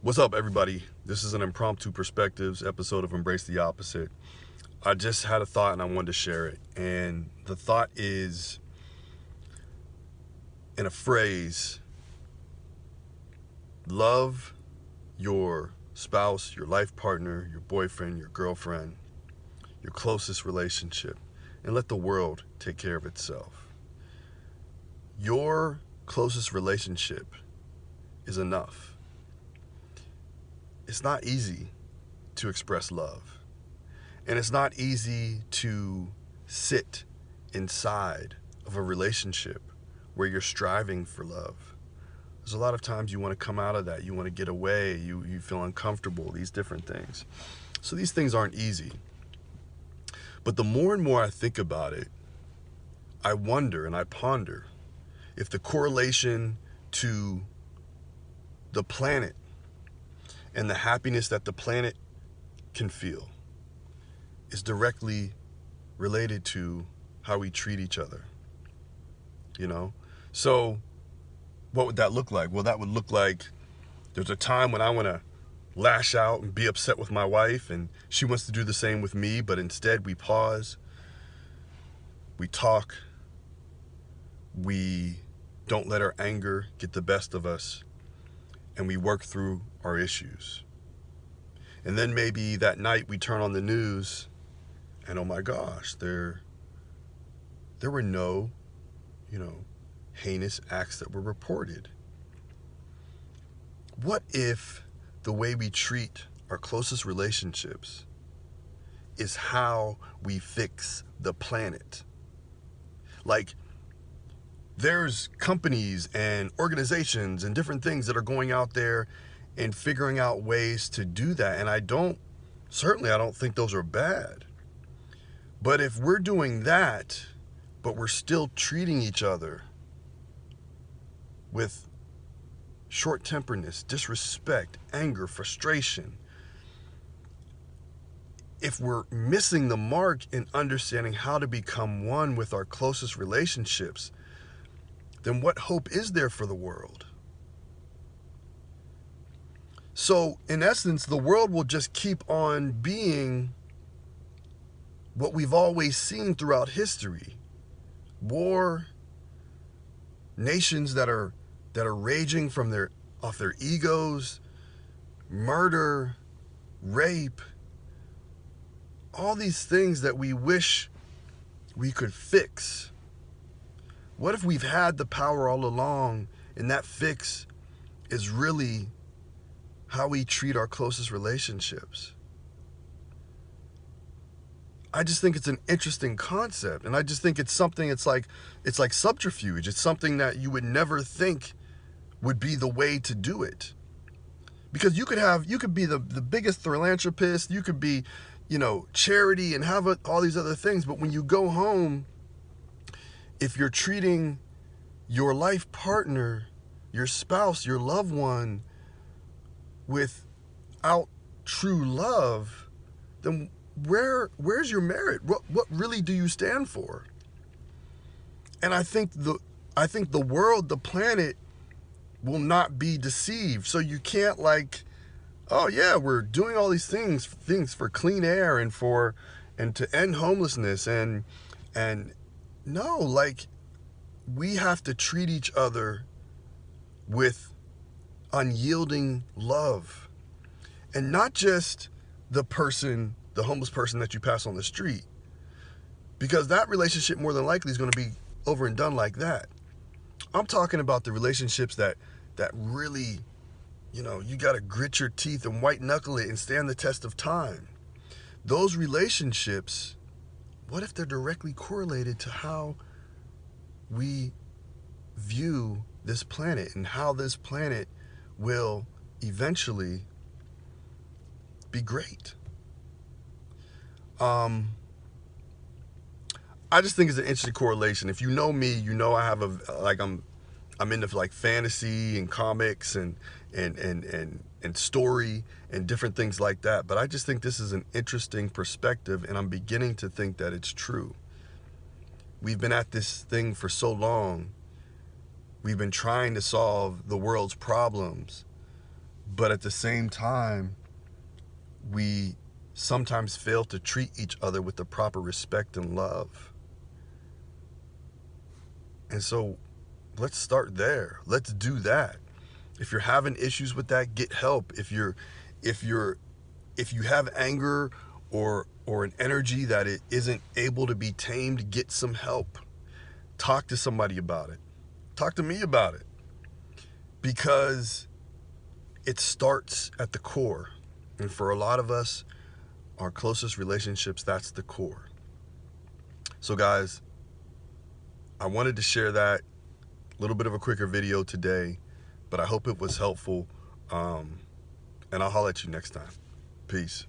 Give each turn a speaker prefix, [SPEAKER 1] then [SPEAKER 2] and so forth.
[SPEAKER 1] What's up, everybody? This is an impromptu perspectives episode of Embrace the Opposite. I just had a thought and I wanted to share it. And the thought is in a phrase: love your spouse, your life partner, your boyfriend, your girlfriend, your closest relationship, and let the world take care of itself. Your closest relationship is enough. It's not easy to express love. And it's not easy to sit inside of a relationship where you're striving for love. There's a lot of times you want to come out of that. You want to get away. You feel uncomfortable, these different things. So these things aren't easy. But the more and more I think about it, I wonder and I ponder if the correlation to the planet and the happiness that the planet can feel is directly related to how we treat each other. So what would that look like? Well, that would look like there's a time when I want to lash out and be upset with my wife, and she wants to do the same with me, but instead we pause, we talk, we don't let our anger get the best of us, and we work through our issues. And then maybe that night we turn on the news and oh my gosh, there were no, heinous acts that were reported. What if the way we treat our closest relationships is how we fix the planet? Like, there's companies and organizations and different things that are going out there and figuring out ways to do that. And I don't think those are bad. But if we're doing that, but we're still treating each other with short-temperedness, disrespect, anger, frustration, if we're missing the mark in understanding how to become one with our closest relationships, then what hope is there for the world? So, in essence, the world will just keep on being what we've always seen throughout history. War, nations that are raging off their egos, murder, rape, all these things that we wish we could fix. What if we've had the power all along, and that fix is really how we treat our closest relationships? I just think it's an interesting concept, and I just think it's something, it's like subterfuge. It's something that you would never think would be the way to do it. Because you could be the biggest philanthropist, you could be, charity and have all these other things, but when you go home, if you're treating your life partner, your spouse, your loved one without true love, then where's your merit? What really do you stand for? And I think the world, the planet, will not be deceived. So you can't oh yeah, we're doing all these things for clean air and to end homelessness and no, we have to treat each other with unyielding love. And not just the homeless person that you pass on the street. Because that relationship more than likely is going to be over and done like that. I'm talking about the relationships that really, you got to grit your teeth and white knuckle it and stand the test of time. Those relationships, what if they're directly correlated to how we view this planet and how this planet will eventually be great? I just think it's an interesting correlation. If you know me, you know I have I'm into fantasy and comics and story and different things like that. But I just think this is an interesting perspective, and I'm beginning to think that it's true. We've been at this thing for so long. We've been trying to solve the world's problems But at the same time, we sometimes fail to treat each other with the proper respect and love. And so let's start there. Let's do that. If you're having issues with that, get help. If you have anger or an energy that it isn't able to be tamed, get some help. Talk to somebody about it. Talk to me about it. Because it starts at the core. And for a lot of us, our closest relationships, that's the core. So guys, I wanted to share that little bit of a quicker video today, but I hope it was helpful. And I'll holler at you next time. Peace.